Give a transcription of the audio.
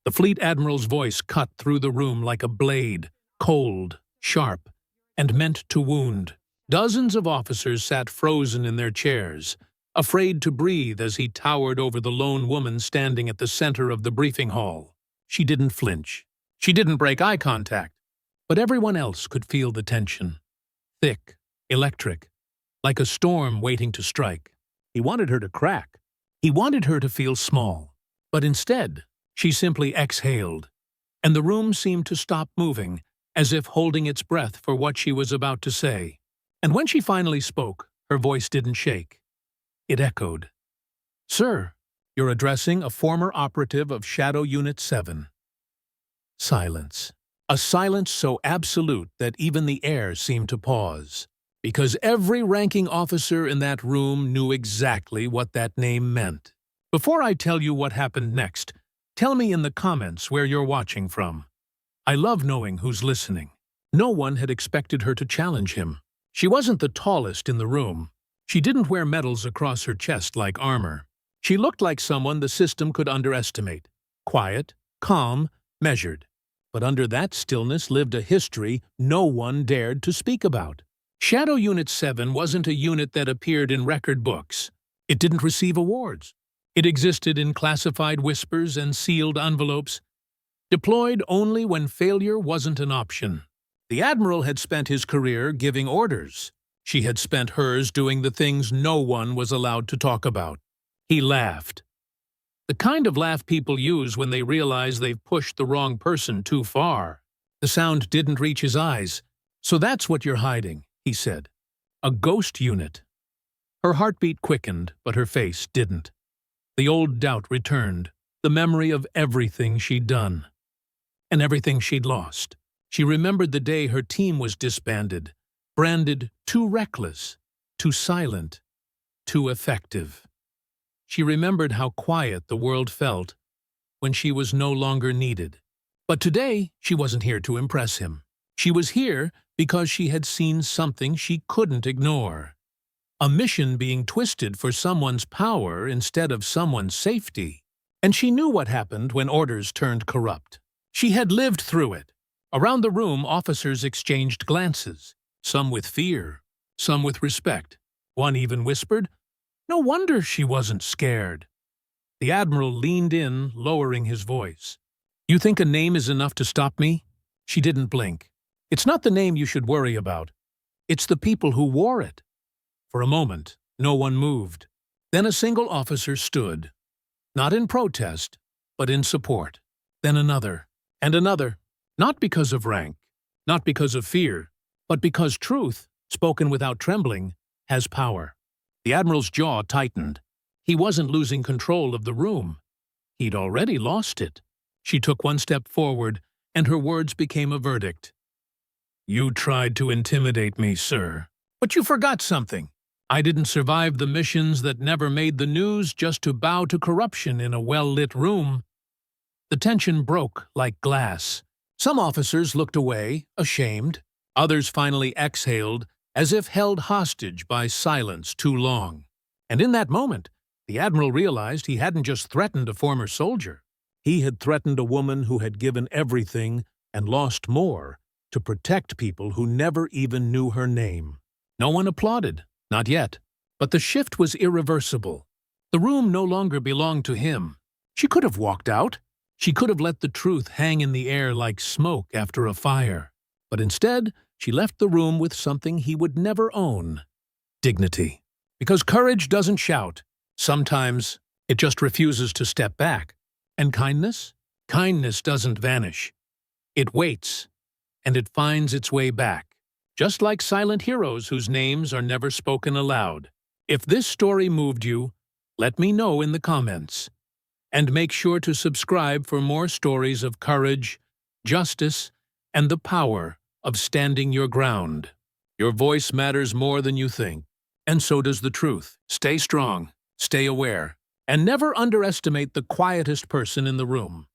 The Fleet Admiral's voice cut through the room like a blade, cold, sharp, and meant to wound. Dozens of officers sat frozen in their chairs, afraid to breathe as he towered over the lone woman standing at the center of the briefing hall. She didn't flinch. She didn't break eye contact. But everyone else could feel the tension. Thick, electric, like a storm waiting to strike. He wanted her to crack. He wanted her to feel small. But instead, she simply exhaled, and the room seemed to stop moving, as if holding its breath for what she was about to say. And when she finally spoke, her voice didn't shake. It echoed. "Sir, you're addressing a former operative of Shadow Unit 7. Silence. A silence so absolute that even the air seemed to pause, because every ranking officer in that room knew exactly what that name meant. Before I tell you what happened next, tell me in the comments where you're watching from. I love knowing who's listening. No one had expected her to challenge him. She wasn't the tallest in the room. She didn't wear medals across her chest like armor. She looked like someone the system could underestimate. Quiet, calm, measured. But under that stillness lived a history no one dared to speak about. Shadow Unit 7 wasn't a unit that appeared in record books. It didn't receive awards. It existed in classified whispers and sealed envelopes, deployed only when failure wasn't an option. The Admiral had spent his career giving orders. She had spent hers doing the things no one was allowed to talk about. He laughed. The kind of laugh people use when they realize they've pushed the wrong person too far. The sound didn't reach his eyes. "So that's what you're hiding," he said. "A ghost unit." Her heartbeat quickened, but her face didn't. The old doubt returned, the memory of everything she'd done. And everything she'd lost. She remembered the day her team was disbanded, branded too reckless, too silent, too effective. She remembered how quiet the world felt when she was no longer needed. But today, she wasn't here to impress him. She was here because she had seen something she couldn't ignore. A mission being twisted for someone's power instead of someone's safety. And she knew what happened when orders turned corrupt. She had lived through it. Around the room, officers exchanged glances, some with fear, some with respect. One even whispered, "No wonder she wasn't scared." The Admiral leaned in, lowering his voice. "You think a name is enough to stop me?" She didn't blink. "It's not the name you should worry about. It's the people who wore it." For a moment, no one moved. Then a single officer stood, not in protest, but in support. Then another, and another, not because of rank, not because of fear, but because truth, spoken without trembling, has power. The Admiral's jaw tightened. He wasn't losing control of the room. He'd already lost it. She took one step forward, and her words became a verdict. "You tried to intimidate me, sir. But you forgot something. I didn't survive the missions that never made the news just to bow to corruption in a well-lit room." The tension broke like glass. Some officers looked away, ashamed. Others finally exhaled, as if held hostage by silence too long. And in that moment, the Admiral realized he hadn't just threatened a former soldier. He had threatened a woman who had given everything and lost more to protect people who never even knew her name. No one applauded, not yet. But the shift was irreversible. The room no longer belonged to him. She could have walked out. She could have let the truth hang in the air like smoke after a fire. But instead, she left the room with something he would never own: dignity. Because courage doesn't shout. Sometimes it just refuses to step back. And kindness? Kindness doesn't vanish. It waits, and it finds its way back. Just like silent heroes whose names are never spoken aloud. If this story moved you, let me know in the comments. And make sure to subscribe for more stories of courage, justice, and the power of standing your ground. Your voice matters more than you think. And so does the truth. Stay strong, stay aware, and never underestimate the quietest person in the room.